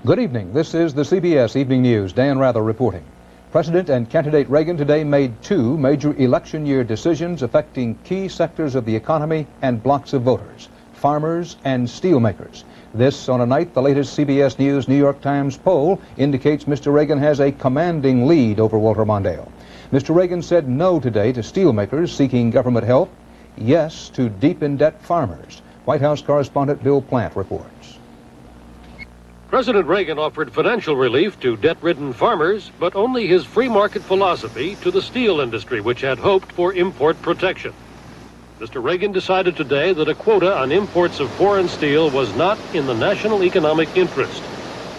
Good evening. This is the CBS Evening News. Dan Rather reporting. President and candidate Reagan today made two major election year decisions affecting key sectors of the economy and blocks of voters, farmers and steelmakers. This on a night the latest CBS News New York Times poll indicates Mr. Reagan has a commanding lead over Walter Mondale. Mr. Reagan said no today to steelmakers seeking government help, yes to deep-in-debt farmers. White House correspondent Bill Plant reports. President Reagan offered financial relief to debt-ridden farmers, but only his free market philosophy to the steel industry, which had hoped for import protection. Mr. Reagan decided today that a quota on imports of foreign steel was not in the national economic interest.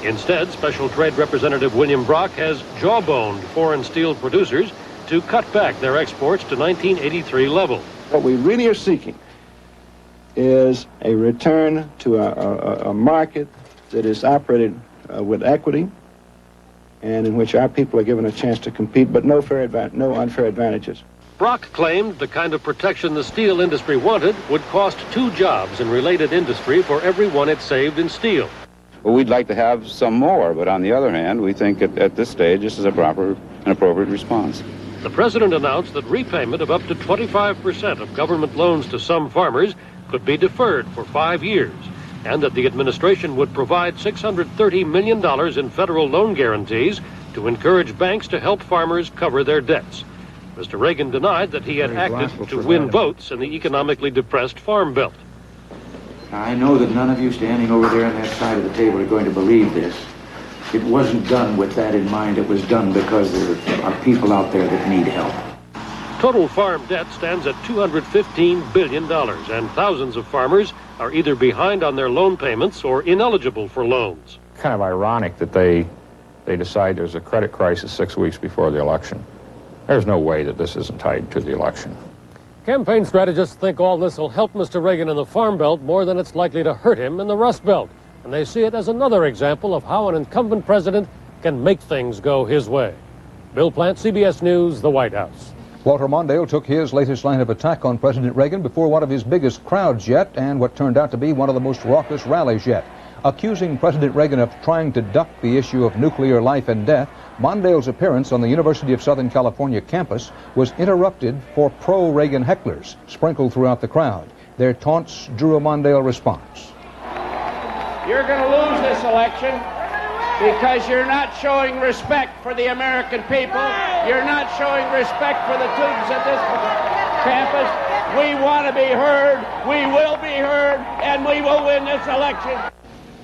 Instead, Special Trade Representative William Brock has jawboned foreign steel producers to cut back their exports to 1983 levels. What we really are seeking is a return to a market that is operated with equity and in which our people are given a chance to compete, but no unfair advantages. Brock claimed the kind of protection the steel industry wanted would cost 2 jobs in related industry for every one it saved in steel. Well, we'd like to have some more, but on the other hand, we think at this stage this is a proper and appropriate response. The president announced that repayment of up to 25% of government loans to some farmers could be deferred for 5 years, and that the administration would provide $630 million in federal loan guarantees to encourage banks to help farmers cover their debts. Mr. Reagan denied that he had acted to win votes in the economically depressed Farm Belt. I know that none of you standing over there on that side of the table are going to believe this. It wasn't done with that in mind. It was done because there are people out there that need help. Total farm debt stands at $215 billion, and thousands of farmers are either behind on their loan payments or ineligible for loans. Kind of ironic that they decide there's a credit crisis 6 weeks before the election. There's no way that this isn't tied to the election. Campaign strategists think all this will help Mr. Reagan in the Farm Belt more than it's likely to hurt him in the Rust Belt. And they see it as another example of how an incumbent president can make things go his way. Bill Plant, CBS News, the White House. Walter Mondale took his latest line of attack on President Reagan before one of his biggest crowds yet and what turned out to be one of the most raucous rallies yet. Accusing President Reagan of trying to duck the issue of nuclear life and death, Mondale's appearance on the University of Southern California campus was interrupted for pro-Reagan hecklers sprinkled throughout the crowd. Their taunts drew a Mondale response. You're going to lose this election because you're not showing respect for the American people. You're not showing respect for the students at this campus. We want to be heard, we will be heard, and we will win this election.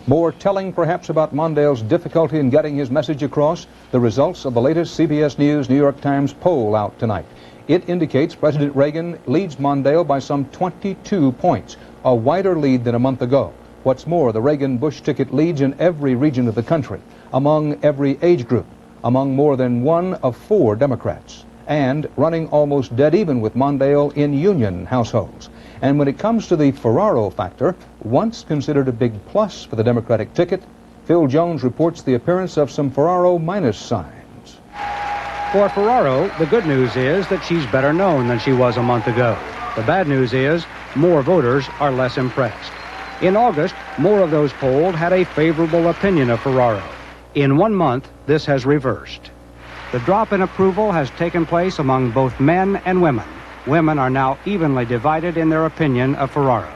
More telling perhaps about Mondale's difficulty in getting his message across, the results of the latest CBS News New York Times poll out tonight. It indicates President Reagan leads Mondale by some 22 points, a wider lead than a month ago. What's more, the Reagan-Bush ticket leads in every region of the country, among every age group, among more than 1 of 4 Democrats, and running almost dead even with Mondale in union households. And when it comes to the Ferraro factor, once considered a big plus for the Democratic ticket, Phil Jones reports the appearance of some Ferraro minus signs. For Ferraro, the good news is that she's better known than she was a month ago. The bad news is more voters are less impressed. In August, more of those polled had a favorable opinion of Ferraro. In 1 month, this has reversed. The drop in approval has taken place among both men and women. Women are now evenly divided in their opinion of Ferraro.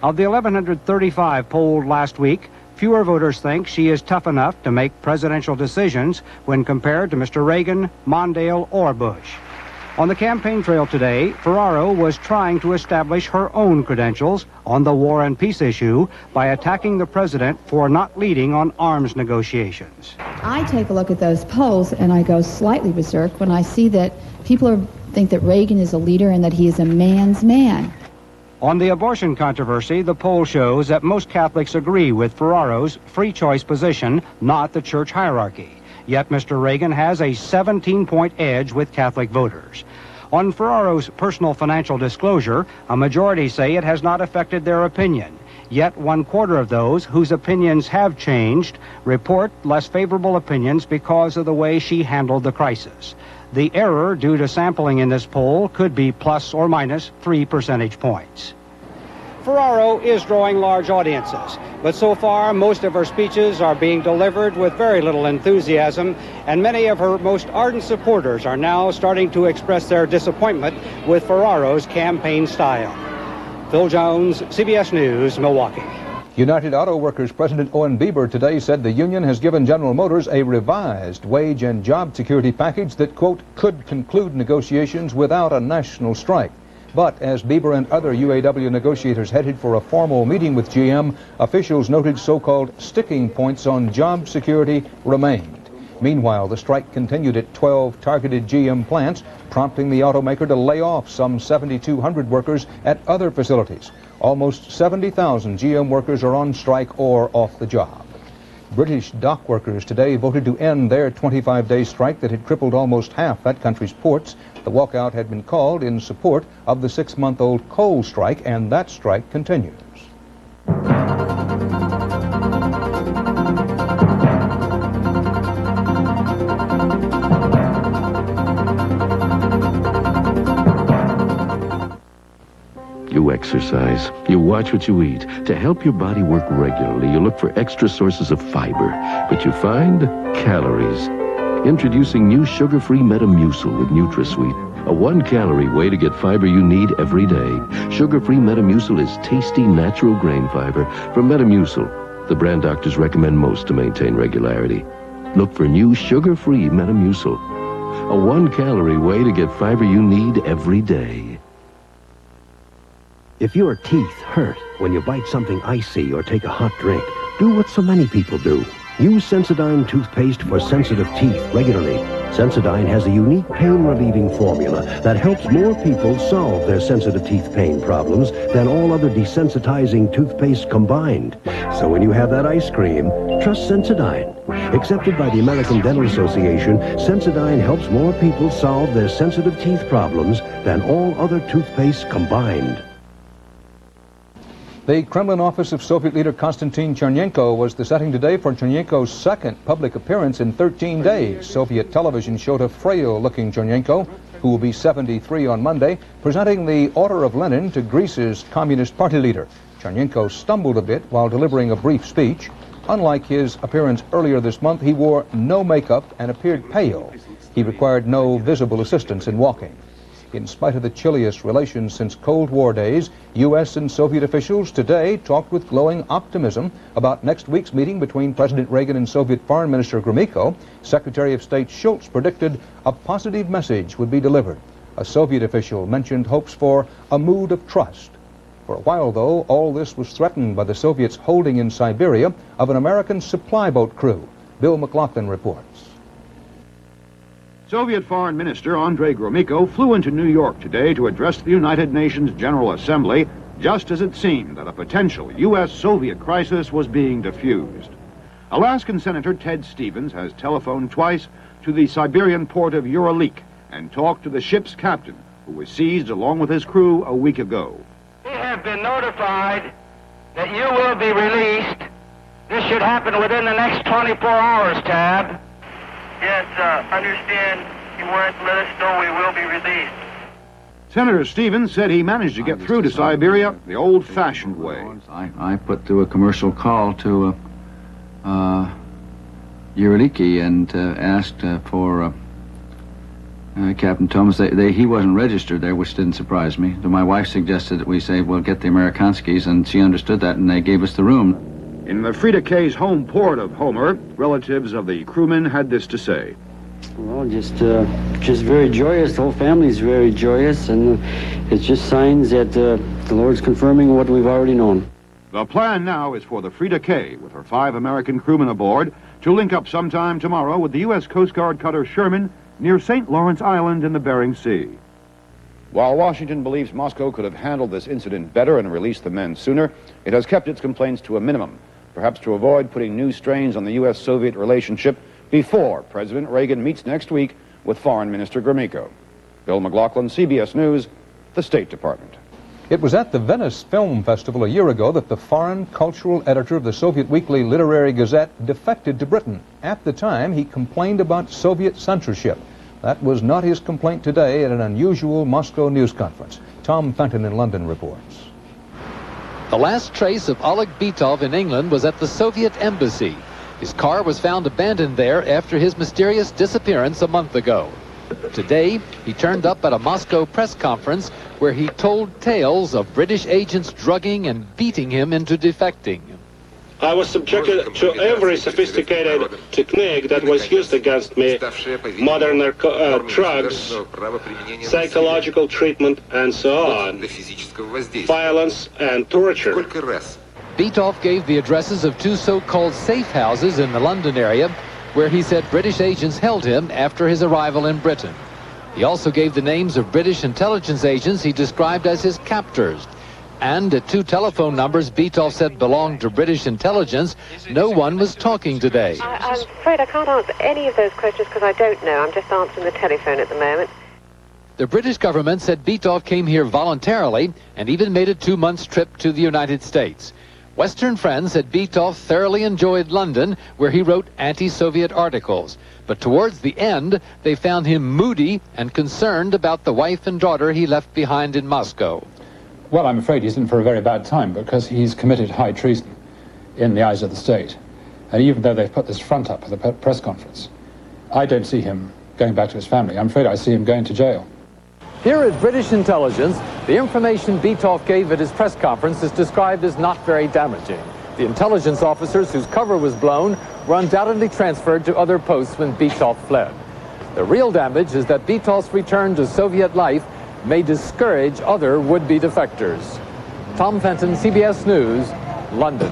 Of the 1,135 polled last week, fewer voters think she is tough enough to make presidential decisions when compared to Mr. Reagan, Mondale, or Bush. On the campaign trail today, Ferraro was trying to establish her own credentials on the war and peace issue by attacking the president for not leading on arms negotiations. I take a look at those polls and I go slightly berserk when I see that people think that Reagan is a leader and that he is a man's man. On the abortion controversy, the poll shows that most Catholics agree with Ferraro's free choice position, not the church hierarchy. Yet Mr. Reagan has a 17-point edge with Catholic voters. On Ferraro's personal financial disclosure, a majority say it has not affected their opinion. Yet 1/4 of those whose opinions have changed report less favorable opinions because of the way she handled the crisis. The error due to sampling in this poll could be plus or minus 3 percentage points. Ferraro is drawing large audiences, but so far most of her speeches are being delivered with very little enthusiasm, and many of her most ardent supporters are now starting to express their disappointment with Ferraro's campaign style. Phil Jones, CBS News, Milwaukee. United Auto Workers President Owen Bieber today said the union has given General Motors a revised wage and job security package that, quote, could conclude negotiations without a national strike. But as Bieber and other UAW negotiators headed for a formal meeting with GM, officials noted so-called sticking points on job security remained. Meanwhile, the strike continued at 12 targeted GM plants, prompting the automaker to lay off some 7,200 workers at other facilities. Almost 70,000 GM workers are on strike or off the job. British dock workers today voted to end their 25-day strike that had crippled almost half that country's ports. The walkout had been called in support of the 6-month-old coal strike, and that strike continues. You exercise. You watch what you eat. To help your body work regularly, you look for extra sources of fiber, but you find calories. Introducing new sugar-free Metamucil with NutraSweet, a 1-calorie way to get fiber you need every day. Sugar-free Metamucil is tasty, natural grain fiber from Metamucil, the brand doctors recommend most to maintain regularity. Look for new sugar-free Metamucil, a 1-calorie way to get fiber you need every day. If your teeth hurt when you bite something icy or take a hot drink, do what so many people do. Use Sensodyne toothpaste for sensitive teeth regularly. Sensodyne has a unique pain-relieving formula that helps more people solve their sensitive teeth pain problems than all other desensitizing toothpaste combined. So when you have that ice cream, trust Sensodyne. Accepted by the American Dental Association, Sensodyne helps more people solve their sensitive teeth problems than all other toothpaste combined. The Kremlin office of Soviet leader Konstantin Chernenko was the setting today for Chernenko's second public appearance in 13 days. Soviet television showed a frail-looking Chernenko, who will be 73 on Monday, presenting the Order of Lenin to Greece's Communist Party leader. Chernenko stumbled a bit while delivering a brief speech. Unlike his appearance earlier this month, he wore no makeup and appeared pale. He required no visible assistance in walking. In spite of the chilliest relations since Cold War days, U.S. and Soviet officials today talked with glowing optimism about next week's meeting between President Reagan and Soviet Foreign Minister Gromyko. Secretary of State Schultz predicted a positive message would be delivered. A Soviet official mentioned hopes for a mood of trust. For a while, though, all this was threatened by the Soviets' holding in Siberia of an American supply boat crew. Bill McLaughlin reports. Soviet Foreign Minister Andrei Gromyko flew into New York today to address the United Nations General Assembly, just as it seemed that a potential U.S.-Soviet crisis was being diffused. Alaskan Senator Ted Stevens has telephoned twice to the Siberian port of Uralik and talked to the ship's captain, who was seized along with his crew a week ago. We have been notified that you will be released. This should happen within the next 24 hours, Tab. Yes, understand. You want to let us know we will be released. Senator Stevens said he managed to get through to Siberia the old-fashioned way. I put through a commercial call to Uraliki and asked for Captain Thomas. He wasn't registered there, which didn't surprise me. So my wife suggested that we say, we'll get the Amerikanskis, and she understood that, and they gave us the room. In the Frida K's home port of Homer, relatives of the crewmen had this to say. Well, just very joyous. The whole family's very joyous, and it's just signs that the Lord's confirming what we've already known. The plan now is for the Frida K, with her 5 American crewmen aboard, to link up sometime tomorrow with the U.S. Coast Guard cutter Sherman near St. Lawrence Island in the Bering Sea. While Washington believes Moscow could have handled this incident better and released the men sooner, it has kept its complaints to a minimum, perhaps to avoid putting new strains on the U.S.-Soviet relationship before President Reagan meets next week with Foreign Minister Gromyko. Bill McLaughlin, CBS News, the State Department. It was at the Venice Film Festival a year ago that the foreign cultural editor of the Soviet weekly Literary Gazette defected to Britain. At the time, he complained about Soviet censorship. That was not his complaint today at an unusual Moscow news conference. Tom Fenton in London reports. The last trace of Oleg Bitov in England was at the Soviet embassy. His car was found abandoned there after his mysterious disappearance a month ago. Today, he turned up at a Moscow press conference where he told tales of British agents drugging and beating him into defecting. I was subjected to every sophisticated technique that was used against me, modern drugs, psychological treatment, and so on, violence and torture. Bitov gave the addresses of two so-called safe houses in the London area where he said British agents held him after his arrival in Britain. He also gave the names of British intelligence agents he described as his captors. And at two telephone numbers Bitov said belonged to British intelligence, no one was talking today. I'm afraid I can't answer any of those questions because I don't know. I'm just answering the telephone at the moment. The British government said Bitov came here voluntarily and even made a 2-month trip to the United States. Western friends said Bitov thoroughly enjoyed London, where he wrote anti-Soviet articles. But towards the end, they found him moody and concerned about the wife and daughter he left behind in Moscow. Well, I'm afraid he's in for a very bad time because he's committed high treason in the eyes of the state. And even though they've put this front up for the press conference, I don't see him going back to his family. I'm afraid I see him going to jail. Here at British intelligence, the information Bitov gave at his press conference is described as not very damaging. The intelligence officers whose cover was blown were undoubtedly transferred to other posts when Bitov fled. The real damage is that Bitov's return to Soviet life may discourage other would-be defectors. Tom Fenton, CBS News, London.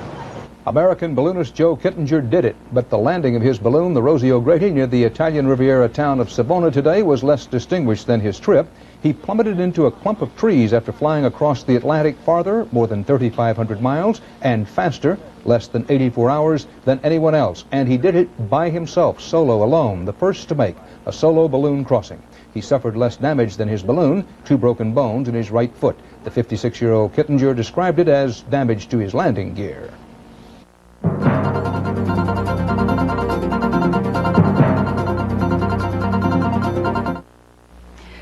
American balloonist Joe Kittinger did it, but the landing of his balloon, the Rosie O'Grady, near the Italian Riviera town of Savona today was less distinguished than his trip. He plummeted into a clump of trees after flying across the Atlantic farther, more than 3,500 miles, and faster, less than 84 hours, than anyone else. And he did it by himself, solo, alone, the first to make a solo balloon crossing. He suffered less damage than his balloon, 2 broken bones in his right foot. The 56-year-old Kittinger described it as damage to his landing gear.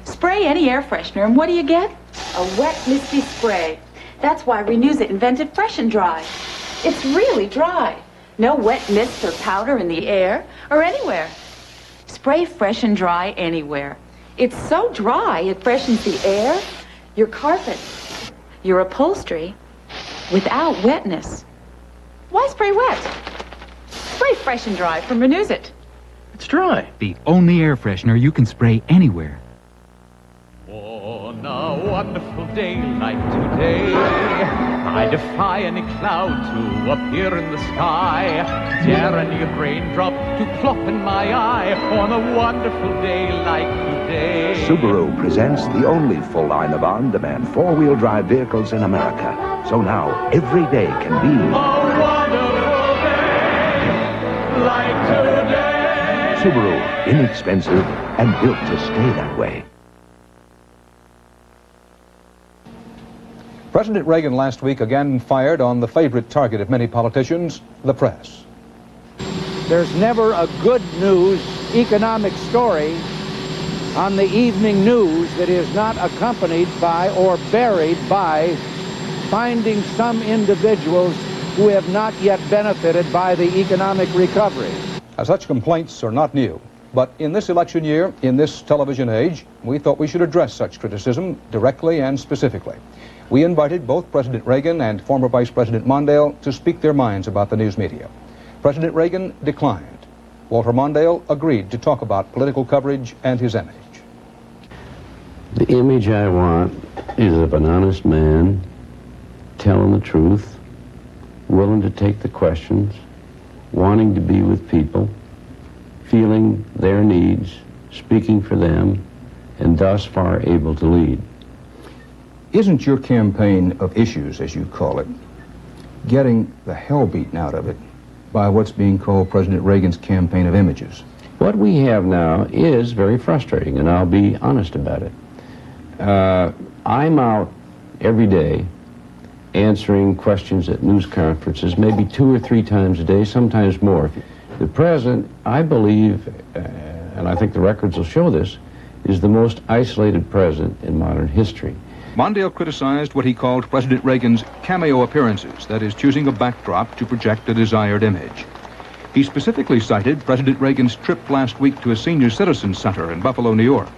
Spray any air freshener, and what do you get? A wet, misty spray. That's why Renewsit invented Fresh and Dry. It's really dry. No wet mist or powder in the air or anywhere. Spray Fresh and Dry anywhere. It's so dry, it freshens the air, your carpet, your upholstery, without wetness. Why spray wet? Spray Fresh and Dry from Renewsit. It's dry. The only air freshener you can spray anywhere. On a wonderful day like today, I defy any cloud to appear in the sky, dare any raindrop to plop in my eye. On a wonderful day like today. Subaru presents the only full line of on-demand four-wheel drive vehicles in America. So now, every day can be A wonderful day like today. Subaru, inexpensive and built to stay that way. President Reagan last week again fired on the favorite target of many politicians, the press. There's never a good news economic story on the evening news that is not accompanied by or buried by finding some individuals who have not yet benefited by the economic recovery. Such complaints are not new, but in this election year, in this television age, we thought we should address such criticism directly and specifically. We invited both President Reagan and former Vice President Mondale to speak their minds about the news media. President Reagan declined. Walter Mondale agreed to talk about political coverage and his image. The image I want is of an honest man, telling the truth, willing to take the questions, wanting to be with people, feeling their needs, speaking for them, and thus far able to lead. Isn't your campaign of issues, as you call it, getting the hell beaten out of it by what's being called President Reagan's campaign of images? What we have now is very frustrating, and I'll be honest about it. I'm out every day answering questions at news conferences, maybe 2 or 3 times a day, sometimes more. The president, I believe, and I think the records will show this, is the most isolated president in modern history. Mondale criticized what he called President Reagan's cameo appearances, that is, choosing a backdrop to project a desired image. He specifically cited President Reagan's trip last week to a senior citizens center in Buffalo, New York.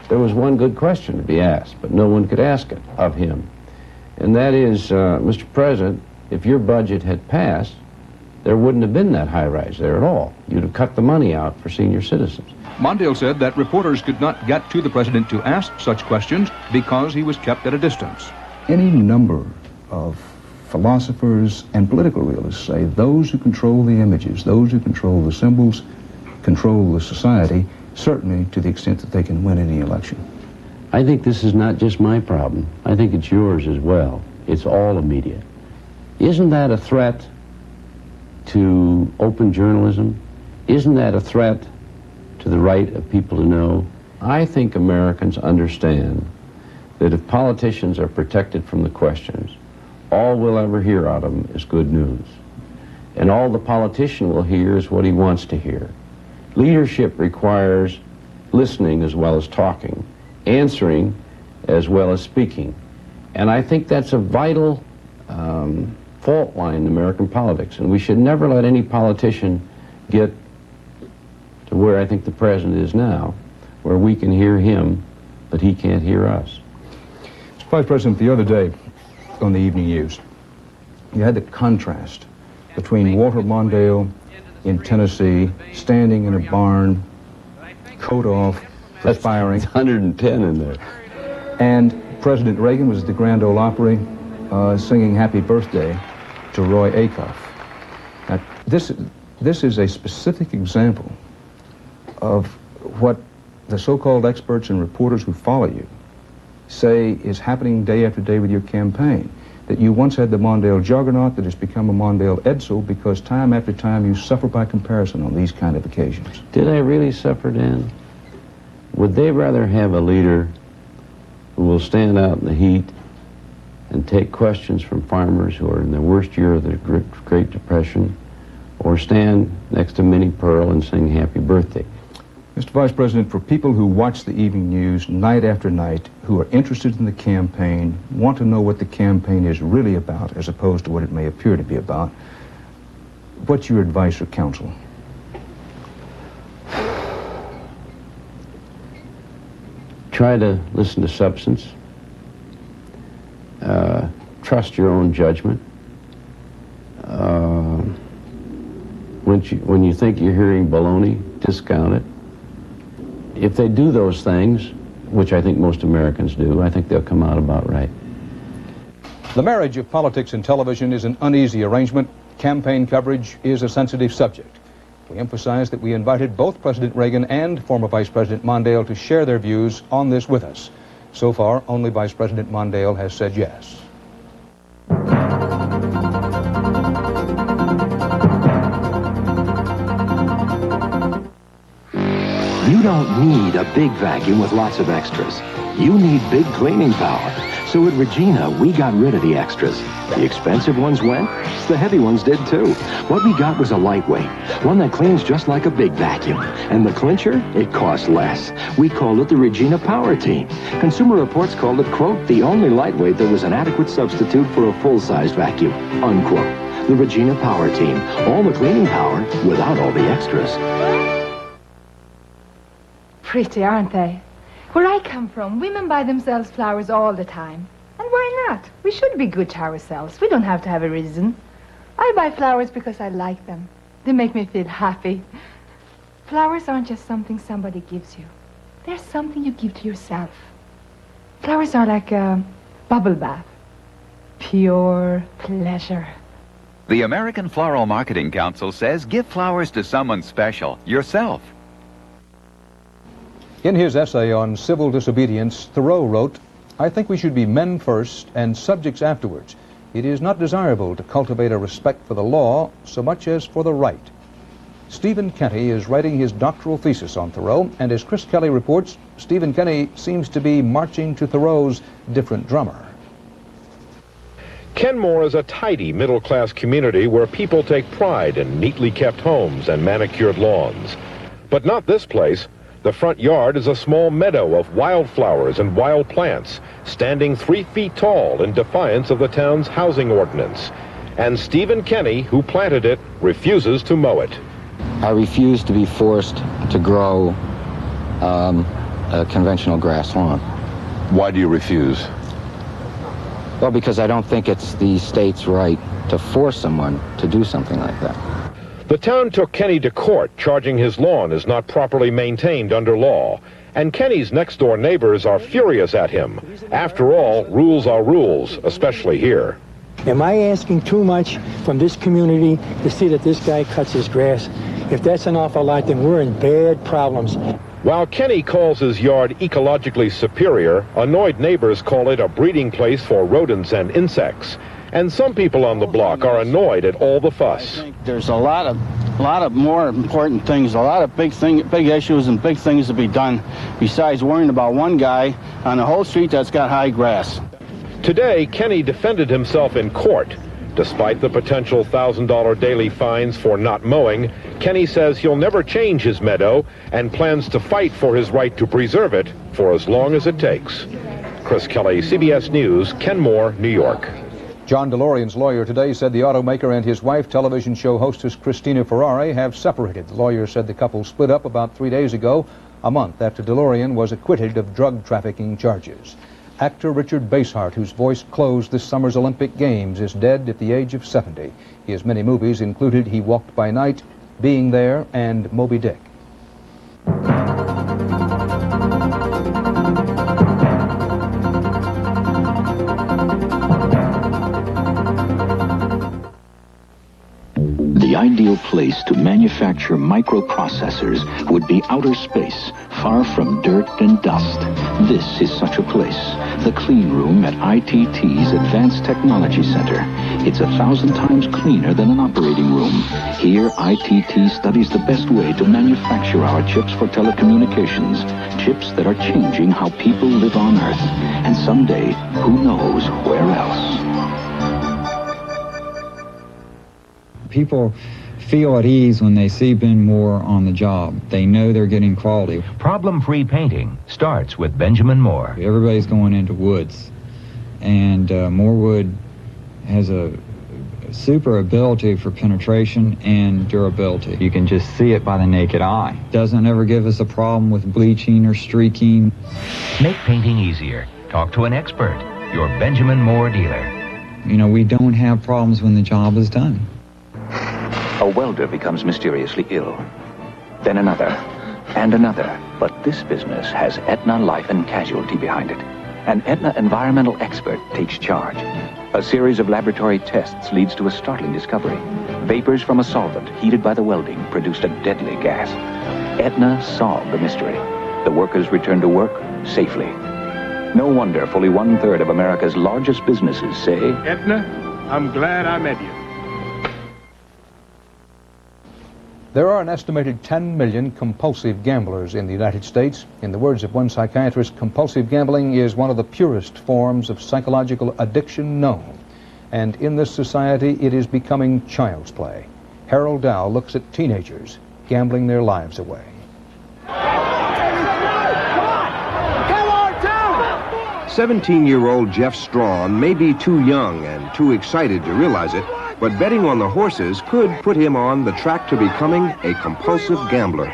There was one good question to be asked, but no one could ask it of him. And that is, Mr. President, if your budget had passed, there wouldn't have been that high rise there at all. You'd have cut the money out for senior citizens. Mondale said that reporters could not get to the president to ask such questions because he was kept at a distance. Any number of philosophers and political realists say those who control the images, those who control the symbols, control the society, certainly to the extent that they can win any election. I think this is not just my problem. I think it's yours as well. It's all the media. Isn't that a threat to open journalism? Isn't that a threat to the right of people to know? I think Americans understand that if politicians are protected from the questions, all we'll ever hear out of them is good news. And all the politician will hear is what he wants to hear. Leadership requires listening as well as talking, answering as well as speaking. And I think that's a vital fault line in American politics, and we should never let any politician get to where I think the president is now, where we can hear him, but he can't hear us. Mr. Vice President, the other day on the evening news, you had the contrast between Walter Mondale in Tennessee, standing in a barn, coat off, perspiring. 110 in there. And President Reagan was at the Grand Ole Opry singing Happy Birthday to Roy Acuff. Now, this is a specific example of what the so-called experts and reporters who follow you say is happening day after day with your campaign. That you once had the Mondale juggernaut that has become a Mondale Edsel because time after time you suffer by comparison on these kind of occasions. Did I really suffer, Dan? Would they rather have a leader who will stand out in the heat and take questions from farmers who are in the worst year of the Great Depression, or stand next to Minnie Pearl and sing Happy Birthday? Mr. Vice President, for people who watch the evening news night after night, who are interested in the campaign, want to know what the campaign is really about as opposed to what it may appear to be about, what's your advice or counsel? Try to listen to substance. Trust your own judgment. When you think you're hearing baloney, discount it. If they do those things, which I think most Americans do, I think they'll come out about right. The marriage of politics and television is an uneasy arrangement. Campaign coverage is a sensitive subject. We emphasize that we invited both President Reagan and former Vice President Mondale to share their views on this with us. So far, only Vice President Mondale has said yes. You don't need a big vacuum with lots of extras. You need big cleaning power. So at Regina, we got rid of the extras. The expensive ones went, the heavy ones did too. What we got was a lightweight, one that cleans just like a big vacuum. And the clincher, it costs less. We called it the Regina Power Team. Consumer Reports called it, quote, the only lightweight that was an adequate substitute for a full-sized vacuum, unquote. The Regina Power Team, all the cleaning power without all the extras. Pretty, aren't they? Where I come from, women buy themselves flowers all the time. And why not? We should be good to ourselves. We don't have to have a reason. I buy flowers because I like them. They make me feel happy. Flowers aren't just something somebody gives you. They're something you give to yourself. Flowers are like a bubble bath. Pure pleasure. The American Floral Marketing Council says give flowers to someone special, yourself. In his essay on civil disobedience, Thoreau wrote, "I think we should be men first and subjects afterwards. It is not desirable to cultivate a respect for the law so much as for the right." Stephen Kenny is writing his doctoral thesis on Thoreau, and as Chris Kelly reports, Stephen Kenny seems to be marching to Thoreau's different drummer. Kenmore is a tidy middle-class community where people take pride in neatly kept homes and manicured lawns. But not this place. The front yard is a small meadow of wildflowers and wild plants, standing 3 feet tall in defiance of the town's housing ordinance. And Stephen Kenny, who planted it, refuses to mow it. I refuse to be forced to grow a conventional grass lawn. Why do you refuse? Well, because I don't think it's the state's right to force someone to do something like that. The town took Kenny to court, charging his lawn is not properly maintained under law. And Kenny's next-door neighbors are furious at him. After all, rules are rules, especially here. Am I asking too much from this community to see that this guy cuts his grass? If that's an awful lot, then we're in bad problems. While Kenny calls his yard ecologically superior, annoyed neighbors call it a breeding place for rodents and insects. And some people on the block are annoyed at all the fuss. There's a lot of more important things, a lot of big issues and big things to be done besides worrying about one guy on a whole street that's got high grass. Today, Kenny defended himself in court. Despite the potential $1,000 daily fines for not mowing, Kenny says he'll never change his meadow and plans to fight for his right to preserve it for as long as it takes. Chris Kelly, CBS News, Kenmore, New York. John DeLorean's lawyer today said the automaker and his wife, television show hostess Christina Ferrari, have separated. The lawyer said the couple split up about 3 days ago, a month after DeLorean was acquitted of drug trafficking charges. Actor Richard Basehart, whose voice closed this summer's Olympic Games, is dead at the age of 70. His many movies included He Walked by Night, Being There, and Moby Dick. The ideal place to manufacture microprocessors would be outer space, far from dirt and dust. This is such a place, the clean room at ITT's Advanced Technology Center. It's 1,000 times cleaner than an operating room. Here, ITT studies the best way to manufacture our chips for telecommunications, chips that are changing how people live on Earth, and someday, who knows where else. People feel at ease when they see Ben Moore on the job. They know they're getting quality. Problem-free painting starts with Benjamin Moore. Everybody's going into woods, and Moore wood has a super ability for penetration and durability. You can just see it by the naked eye. Doesn't ever give us a problem with bleaching or streaking. Make painting easier. Talk to an expert, your Benjamin Moore dealer. You know, we don't have problems when the job is done. A welder becomes mysteriously ill. Then another, and another. But this business has Aetna Life and Casualty behind it. An Aetna environmental expert takes charge. A series of laboratory tests leads to a startling discovery. Vapors from a solvent heated by the welding produced a deadly gas. Aetna solved the mystery. The workers returned to work safely. No wonder fully 1/3 of America's largest businesses say, Aetna, I'm glad I met you. There are an estimated 10 million compulsive gamblers in the United States. In the words of one psychiatrist, compulsive gambling is one of the purest forms of psychological addiction known. And in this society, it is becoming child's play. Harold Dow looks at teenagers gambling their lives away. 17-year-old Jeff Strawn may be too young and too excited to realize it, but betting on the horses could put him on the track to becoming a compulsive gambler.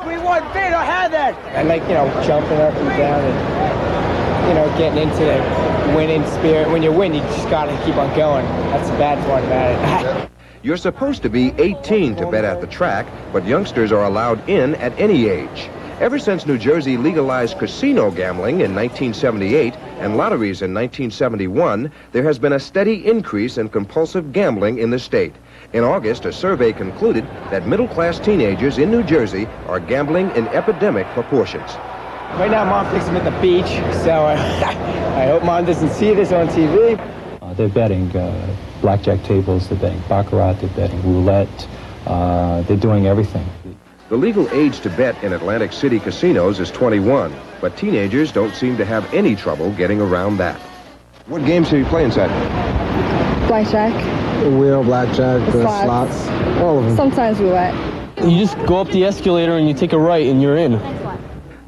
We want bid or have that. I like, jumping up and down and, getting into the winning spirit. When you win, you just got to keep on going. That's the bad part about it. You're supposed to be 18 to bet at the track, but youngsters are allowed in at any age. Ever since New Jersey legalized casino gambling in 1978 and lotteries in 1971, there has been a steady increase in compulsive gambling in the state. In August, a survey concluded that middle-class teenagers in New Jersey are gambling in epidemic proportions. Right now, Mom thinks I'm at the beach, so I hope Mom doesn't see this on TV. They're betting blackjack tables, they're betting baccarat, they're betting roulette, they're doing everything. The legal age to bet in Atlantic City casinos is 21, but teenagers don't seem to have any trouble getting around that. What games do you play inside? Blackjack. Wheel, blackjack, slots, all of them. Sometimes roulette. You just go up the escalator and you take a right and you're in.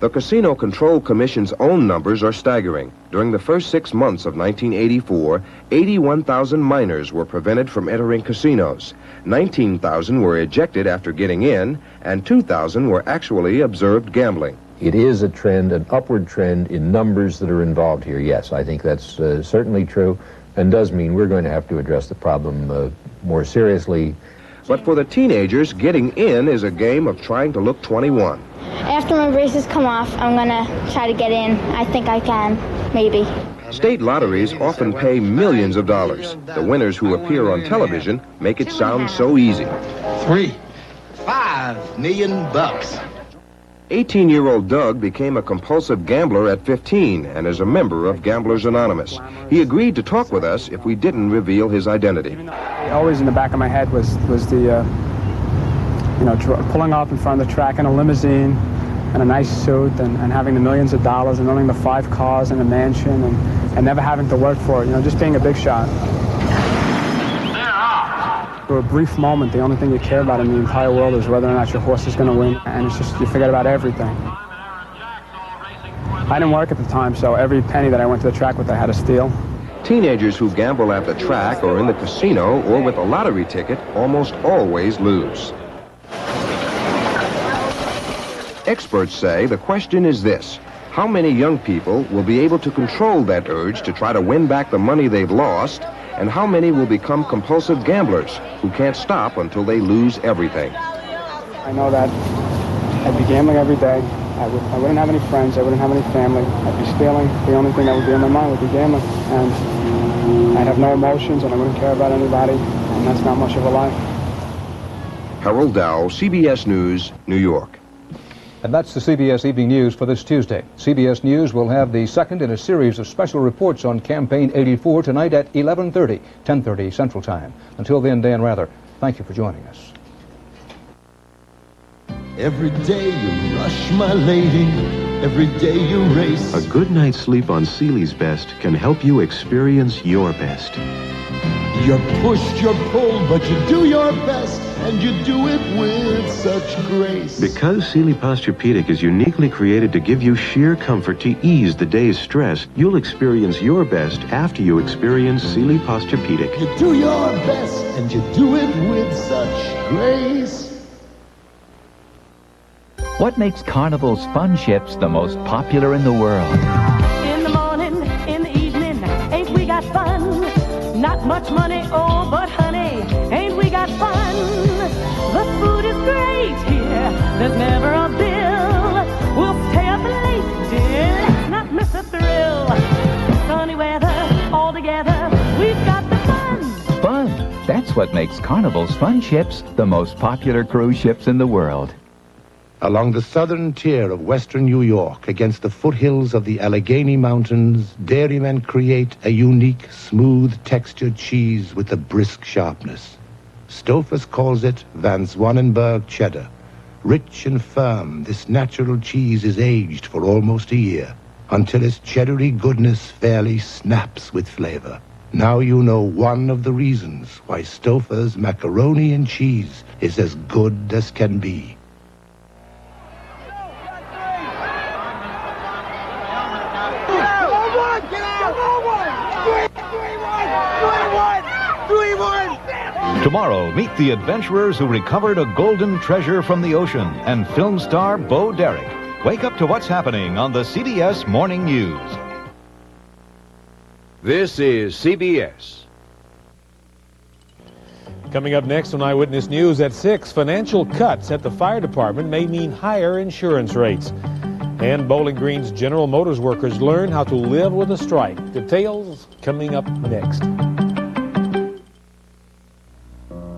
The Casino Control Commission's own numbers are staggering. During the first 6 months of 1984, 81,000 minors were prevented from entering casinos. 19,000 were ejected after getting in, and 2,000 were actually observed gambling. It is a trend, an upward trend in numbers that are involved here. Yes, I think that's certainly true, and does mean we're going to have to address the problem more seriously. But for the teenagers, getting in is a game of trying to look 21. After my braces come off, I'm going to try to get in. I think I can, maybe. State lotteries often pay millions of dollars. The winners who appear on television make it sound so easy. $5 million. 18-year-old Doug became a compulsive gambler at 15 and is a member of Gamblers Anonymous. He agreed to talk with us if we didn't reveal his identity. Always in the back of my head was the, pulling off in front of the track in a limousine and a nice suit and having the millions of dollars and owning the 5 cars and a mansion and never having to work for it, just being a big shot. For a brief moment, the only thing you care about in the entire world is whether or not your horse is going to win, and it's just, you forget about everything. I didn't work at the time, so every penny that I went to the track with, I had to steal. Teenagers who gamble at the track or in the casino or with a lottery ticket almost always lose. Experts say the question is this: how many young people will be able to control that urge to try to win back the money they've lost, and how many will become compulsive gamblers who can't stop until they lose everything? I know that I'd be gambling every day. I wouldn't have any friends. I wouldn't have any family. I'd be stealing. The only thing that would be in my mind would be gambling. And I'd have no emotions, and I wouldn't care about anybody, and that's not much of a life. Harold Dow, CBS News, New York. And that's the CBS Evening News for this Tuesday. CBS News will have the second in a series of special reports on Campaign 84 tonight at 11:30, 10:30 Central Time. Until then, Dan Rather, thank you for joining us. Every day you rush, my lady. Every day you race. A good night's sleep on Sealy's Best can help you experience your best. You're pushed, you're pulled, but you do your best, and you do it with such grace. Because Sealy Posturepedic is uniquely created to give you sheer comfort to ease the day's stress, you'll experience your best after you experience Sealy Posturepedic. You do your best, and you do it with such grace. What makes Carnival's fun ships the most popular in the world? In the morning, in the evening, ain't we got fun? Not much money, oh, but honey, ain't we got fun? The food is great here, there's never a bill. We'll stay up late, dear, let's not miss a thrill. Sunny weather, all together, we've got the fun. Fun! That's what makes Carnival's fun ships the most popular cruise ships in the world. Along the southern tier of western New York, against the foothills of the Allegheny Mountains, dairymen create a unique, smooth-textured cheese with a brisk sharpness. Stouffer's calls it Van Zwanenberg cheddar. Rich and firm, this natural cheese is aged for almost a year, until its cheddary goodness fairly snaps with flavor. Now you know one of the reasons why Stouffer's macaroni and cheese is as good as can be. Tomorrow, meet the adventurers who recovered a golden treasure from the ocean and film star Bo Derek. Wake up to what's happening on the CBS Morning News. This is CBS. Coming up next on Eyewitness News at 6, financial cuts at the fire department may mean higher insurance rates. And Bowling Green's General Motors workers learn how to live with a strike. Details coming up next.